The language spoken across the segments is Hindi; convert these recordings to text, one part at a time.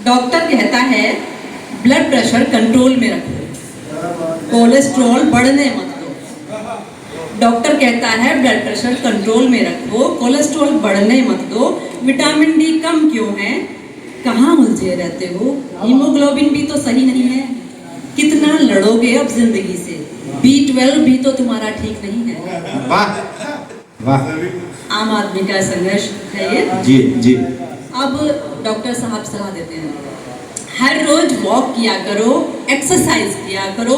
डॉक्टर कहता है ब्लड प्रेशर कंट्रोल में रखो, कोलेस्ट्रॉल बढ़ने मत दो। डॉक्टर कहता है ब्लड प्रेशर कंट्रोल में रखो, कोलेस्ट्रॉल बढ़ने मत दो। विटामिन डी कम क्यों है, कहाँ उलझे रहते हो, हीमोग्लोबिन भी तो सही नहीं है, कितना लड़ोगे अब जिंदगी से, B12 भी तो तुम्हारा ठीक नहीं है। वाह वाह, आम आदमी का संघर्ष है ये। जी जी। अब डॉक्टर साहब सलाह देते हैं, हर रोज वॉक किया करो, एक्सरसाइज किया करो,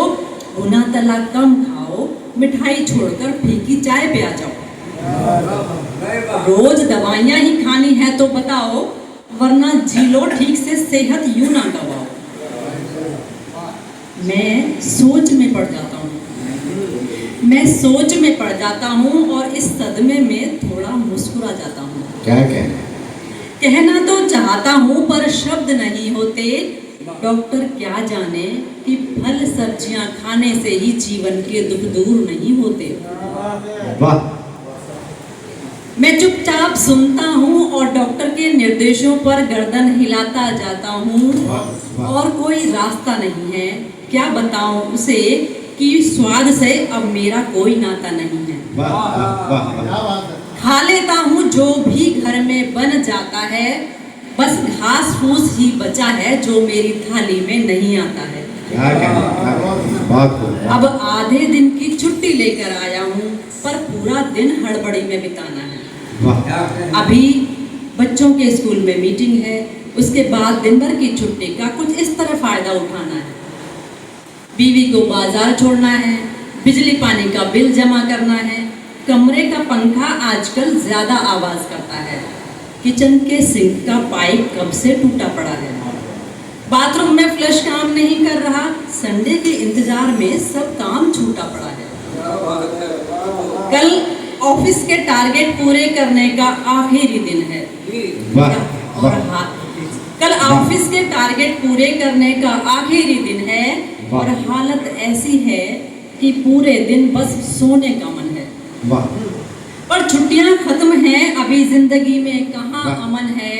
भुना तला कम खाओ, मिठाई छोड़कर फीकी चाय पे आ जाओ। रोज दवाइयाँ ही खानी है तो बताओ, वरना जी लो ठीक से, सेहत यूं ना गवाओ। मैं सोच में पड़ जाता हूँ, मैं सोच में पड़ जाता हूँ और इस सदमे में थोड़ा मुस्कुरा जाता हूँ। क्या कहना, कहना तो चाहता हूँ पर शब्द नहीं होते। डॉक्टर क्या जाने कि फल सब्जियां खाने से ही जीवन के दुख दूर नहीं होते। वाह। मैं चुपचाप सुनता हूँ और डॉक्टर के निर्देशों पर गर्दन हिलाता जाता हूँ और कोई रास्ता नहीं है। क्या बताऊं उसे कि स्वाद से अब मेरा कोई नाता नहीं है। वाह वाह वाह। खा लेता हूँ जो भी घर में बन जाता है, बस घास फूस ही बचा है जो मेरी थाली में नहीं आता है। क्या कहना, बात हो। अब आधे दिन की छुट्टी लेकर आया हूँ पर पूरा दिन हड़बड़ी में बिताना है। वाह। अभी बच्चों के स्कूल में मीटिंग है, उसके बाद दिन भर की छुट्टी का कुछ इस तरह फायदा उठाना है। बीवी को बाजार छोड़ना है, बिजली पानी का बिल जमा करना है, कमरे का पंखा आजकल ज्यादा आवाज करता है, किचन के सिंक का पाइप कब से टूटा पड़ा है, बाथरूम में फ्लश काम नहीं कर रहा, संडे के इंतजार में सब काम छूटा पड़ा है। कल ऑफिस के टारगेट पूरे करने का आखिरी दिन है। कल ऑफिस के टारगेट पूरे करने का आखिरी दिन है और हालत ऐसी है कि पूरे दिन बस सोने का मन है। वाह। पर छुट्टियां खत्म हैं, अभी जिंदगी में कहाँ अमन है।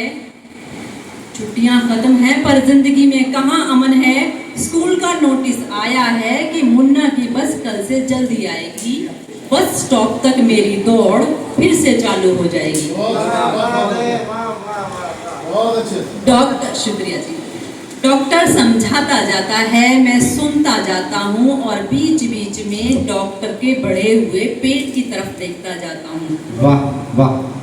छुट्टियां खत्म हैं पर जिंदगी में कहाँ अमन है। स्कूल का नोटिस आया है कि मुन्ना की बस कल से जल्दी आएगी, बस स्टॉप तक मेरी दौड़ फिर से चालू हो जाएगी। डॉक्टर, शुक्रिया जी। डॉक्टर समझाता जाता है, मैं सुनता जाता हूँ और बीच बीच में डॉक्टर के बढ़े हुए पेट की तरफ देखता जाता हूँ। वाह वाह।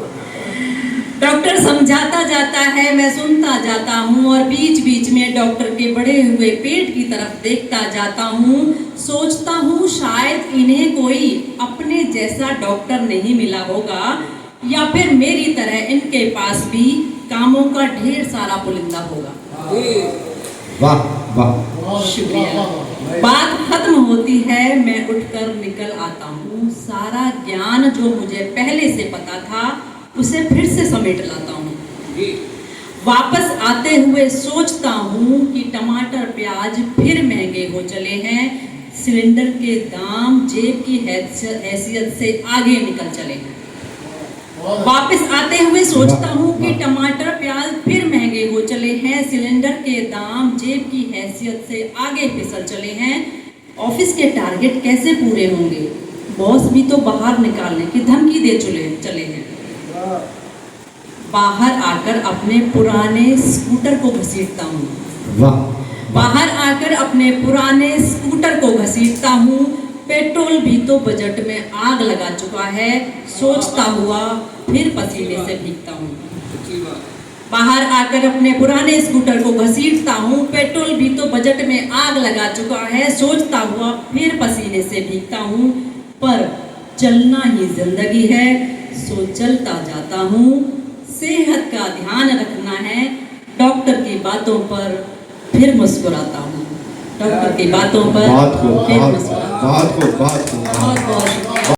डॉक्टर समझाता जाता है, मैं सुनता जाता हूँ और बीच बीच में डॉक्टर के बढ़े हुए पेट की तरफ देखता जाता हूँ। सोचता हूँ शायद इन्हें कोई अपने जैसा डॉक्टर नहीं मिला होगा, या फिर मेरी तरह इनके पास भी कामों का ढेर सारा पुलिंदा होगा। वाह वाह। शुक्रिया। बात खत्म होती है, मैं उठकर निकल आता हूँ। सारा ज्ञान जो मुझे पहले से पता था उसे फिर से समेट लाता हूँ। वापस आते हुए सोचता हूँ कि टमाटर प्याज फिर महंगे हो चले हैं, सिलेंडर के दाम जेब की हैसियत से आगे निकल चले हैं। वापस आते हुए सोचता हूँ कि टमाटर प्याज फिर महंगे हो चले हैं, सिलेंडर के दाम जेब की हैसियत से आगे फिसल चले हैं। ऑफिस के टारगेट कैसे पूरे होंगे, बॉस भी तो बाहर निकालने की धमकी दे चले हैं। बाहर आकर अपने पुराने स्कूटर को घसीटता हूँ। वाह। बाहर आकर अपने पुराने स्कूटर को घसीटता हूँ। पेट्रोल भी तो बजट में आग लगा चुका है, सोचता हुआ फिर पसीने से भीगता हूँ। बाहर आकर अपने पुराने स्कूटर को घसीटता हूँ। पेट्रोल भी तो बजट में आग लगा चुका है, सोचता हुआ फिर पसीने से भीगता हूँ। पर चलना ही जिंदगी है, सो चलता जाता हूँ। सेहत का ध्यान रखना है, डॉक्टर की बातों पर फिर मुस्कुराता हूँ। डॉक्टर की बातों पर फिर मुस्कुराता हूँ। बात को बहुत बहुत